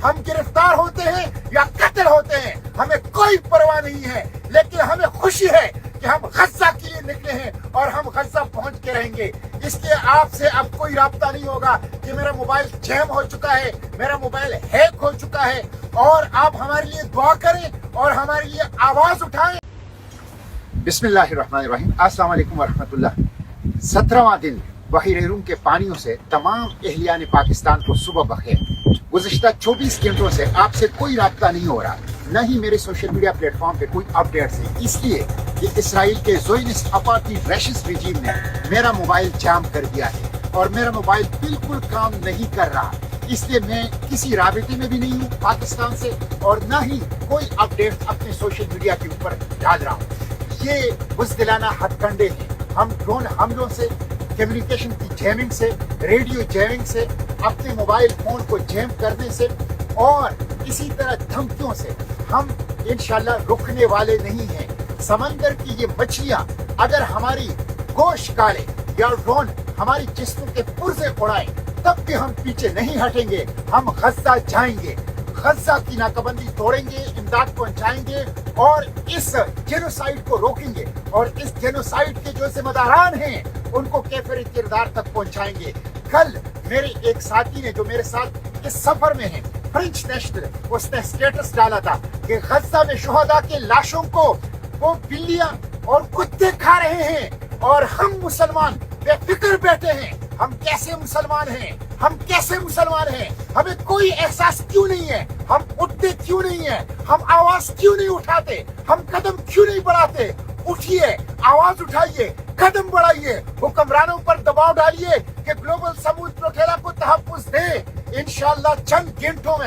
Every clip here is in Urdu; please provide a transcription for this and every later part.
ہم گرفتار ہوتے ہیں یا قتل ہوتے ہیں ہمیں کوئی پرواہ نہیں ہے، لیکن ہمیں خوشی ہے کہ ہم غزہ کے لیے نکلے ہیں اور ہم غزہ پہنچ کے رہیں گے۔ اس لیے آپ سے اب کوئی رابطہ نہیں ہوگا کہ میرا موبائل جیم ہو چکا ہے، میرا موبائل ہیک ہو چکا ہے، اور آپ ہمارے لیے دعا کریں اور ہمارے لیے آواز اٹھائیں۔ بسم اللہ الرحمن الرحیم۔ السلام علیکم ورحمۃ اللہ۔ 17واں دن بحیرہ روم کے پانیوں سے تمام اہلیان پاکستان کو صبح بخیر۔ گزشتہ 24 گھنٹوں سے آپ سے کوئی رابطہ نہیں ہو رہا، نہ ہی میرے سوشل میڈیا پلیٹ فارم پہ کوئی اپڈیٹس ہے، اس لیے کہ اسرائیل کے زیونسٹ اپارٹھیڈ ریشسٹ رجیم نے میرا موبائل جام کر دیا ہے اور میرا موبائل بالکل کام نہیں کر رہا۔ اس لیے میں کسی رابطے میں بھی نہیں ہوں پاکستان سے، اور نہ ہی کوئی اپڈیٹ اپنے سوشل میڈیا کے اوپر ڈال رہا ہوں۔ یہ بزدلانہ ہتھ کنڈے ہیں۔ ہم ڈرون حملوں سے، کمیونیکیشن کی جیمنگ سے، ریڈیو جیمنگ سے، اپنے موبائل فون کو جیم کرنے سے اور اسی طرح دھمکیوں سے ہم انشاءاللہ رکنے والے نہیں ہیں۔ سمندر کی یہ مچھلیاں اگر ہماری گوشت کالے یا ڈرون ہماری جسموں کے پرزے اڑائیں تب بھی ہم پیچھے نہیں ہٹیں گے۔ ہم غزہ جائیں گے، غزہ کی ناکہ بندی توڑیں گے، امداد پہنچائیں گے اور اس جینوسائیڈ کو روکیں گے، اور اس جینوسائیڈ کے جو ذمہ داران ہیں ان کو کیفر کردار تک پہنچائیں گے۔ کل میرے ایک ساتھی نے جو میرے ساتھ اس سفر میں ہیں، فرینچ نیشنل، اس نے اسٹیٹس ڈالا تھا کہ غزہ میں شہداء کے لاشوں کو وہ بلیاں اور کتے کھا رہے ہیں اور ہم مسلمان بے فکر بیٹھے ہیں۔ ہم کیسے مسلمان ہیں؟ ہم کیسے مسلمان ہیں؟ ہمیں کوئی احساس کیوں نہیں ہے؟ ہم اٹھتے کیوں نہیں ہیں؟ ہم آواز کیوں نہیں اٹھاتے؟ ہم قدم کیوں نہیں بڑھاتے؟ اٹھیے، آواز اٹھائیے، قدم بڑھائیے، حکمرانوں پر دباؤ ڈالیے کہ گلوبل سمود پروٹیلا کو تحفظ دے۔ انشاءاللہ چند گھنٹوں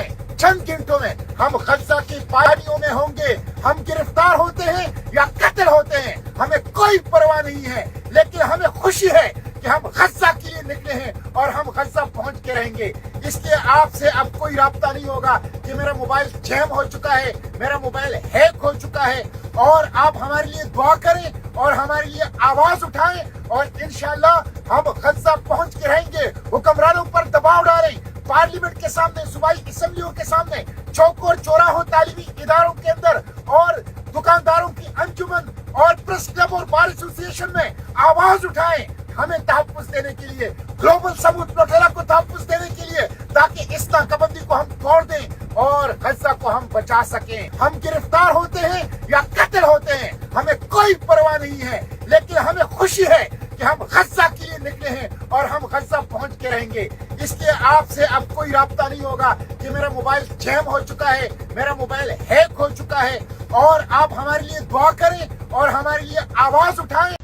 میں ہم غزہ کی پہاڑیوں میں ہوں گے۔ ہم گرفتار ہوتے ہیں یا قتل ہوتے ہیں ہمیں کوئی پرواہ نہیں ہے، لیکن ہمیں خوشی ہے کہ ہم غزہ کے لیے نکلے ہیں اور ہم غزہ پہنچ کے رہیں گے۔ اس لیے آپ سے اب کوئی رابطہ نہیں ہوگا کہ میرا موبائل جیم ہو چکا ہے، میرا موبائل ہیک ہو چکا ہے، اور آپ ہمارے لیے دعا کریں اور ہمارے لیے آواز اٹھائیں، اور انشاءاللہ ہم غزہ پہنچ کے رہیں گے۔ حکمرانوں پر دباؤ ڈالیں، پارلیمنٹ کے سامنے، صوبائی اسمبلیوں کے سامنے، چوک اور چوراہوں، تعلیمی اداروں کے اندر، اور دکانداروں کی انجمن اور پریس کلب اور بار ایسوسی ایشن میں آواز اٹھائیں ہمیں تحفظ دینے کے لیے، گلوبل سمود پروٹیلا کو تحفظ دینے کے لیے، تاکہ اس ناکہ بندی کو ہم توڑ دیں اور غزہ کو ہم بچا سکیں۔ ہم گرفتار ہوتے ہیں یا قتل ہوتے ہیں ہمیں کوئی پرواہ نہیں ہے، لیکن ہمیں خوشی ہے کہ ہم غزہ کے لیے نکلے ہیں اور ہم غزہ پہنچ کے رہیں گے۔ اس لیے آپ سے اب کوئی رابطہ نہیں ہوگا کہ میرا موبائل جیم ہو چکا ہے، میرا موبائل ہیک ہو چکا ہے، اور آپ ہمارے لیے دعا کریں اور ہمارے لیے آواز اٹھائیں۔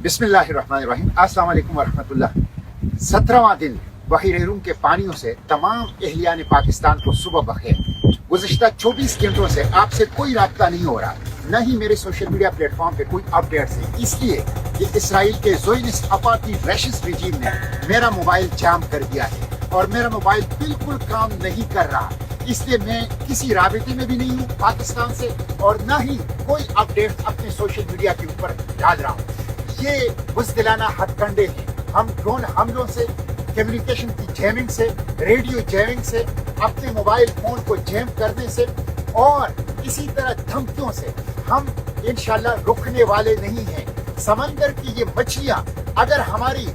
بسم اللہ الرحمن الرحیم۔ السلام علیکم ورحمۃ اللہ۔ 17واں دن بحیرہ روم کے پانیوں سے تمام اہلیان پاکستان کو صبح بخیر۔ گزشتہ 24 گھنٹوں سے آپ سے کوئی رابطہ نہیں ہو رہا، نہ ہی میرے سوشل میڈیا پلیٹ فارم پہ کوئی اپڈیٹس ہے، اس لیے کہ اسرائیل کے زیونسٹ اپارٹھیڈ ریشسٹ رجیم نے میرا موبائل جام کر دیا ہے اور میرا موبائل بالکل کام نہیں کر رہا۔ اس لیے میں کسی رابطے میں بھی نہیں ہوں پاکستان سے، اور نہ ہی کوئی اپڈیٹ اپنے سوشل میڈیا کے اوپر ڈال رہا ہوں۔ یہ بزدلانہ ہتھ کنڈے ہیں۔ ہم ڈرون حملوں سے، کمیونیکیشن کی جیمنگ سے، ریڈیو جیمنگ سے، اپنے موبائل فون کو جیم کرنے سے اور اسی طرح دھمکیوں سے ہم انشاءاللہ رکنے والے نہیں ہیں۔ سمندر کی یہ مچھلیاں اگر ہماری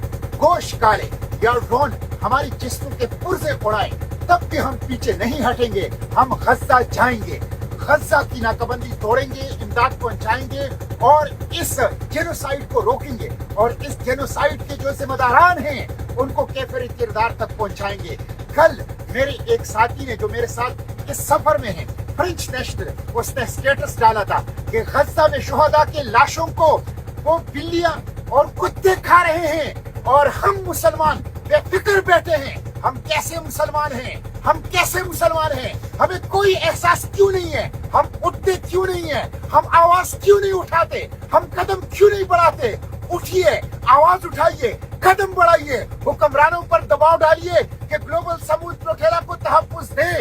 گوشت کالے یا ڈرون ہماری جسموں کے پرزے اڑائیں تب بھی ہم پیچھے نہیں ہٹیں گے۔ ہم غزہ جائیں گے، غزہ کی ناکہ بندی توڑیں گے، امداد پہنچائیں گے اور اس جینوسائیڈ کو روکیں گے، اور اس جینوسائیڈ کے جو ذمہ داران ہیں ان کو کیفر کردار تک پہنچائیں گے۔ کل میرے ایک ساتھی نے جو میرے ساتھ اس سفر میں ہیں، فرینچ نیشنل، اس نے اسٹیٹس ڈالا تھا کہ غزہ میں شہداء کے لاشوں کو وہ بلیاں اور کتے کھا رہے ہیں اور ہم مسلمان بے فکر بیٹھے ہیں۔ ہم کیسے مسلمان ہیں؟ ہم کیسے مسلمان ہیں؟ ہمیں کوئی احساس کیوں نہیں ہے؟ ہم اٹھتے کیوں نہیں ہیں؟ ہم آواز کیوں نہیں اٹھاتے؟ ہم قدم کیوں نہیں بڑھاتے؟ اٹھیے، آواز اٹھائیے، قدم بڑھائیے، حکمرانوں پر دباؤ ڈالیے کہ گلوبل سمود پروٹیلا کو تحفظ دے۔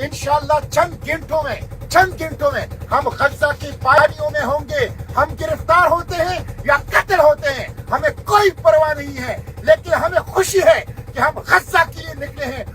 انشاءاللہ چند گھنٹوں میں ہم غزہ کی پہاڑیوں میں ہوں گے۔ ہم گرفتار ہوتے ہیں یا قتل ہوتے ہیں ہمیں کوئی پرواہ نہیں ہے، لیکن ہمیں خوشی ہے کہ ہم غزہ کے لیے نکلے ہیں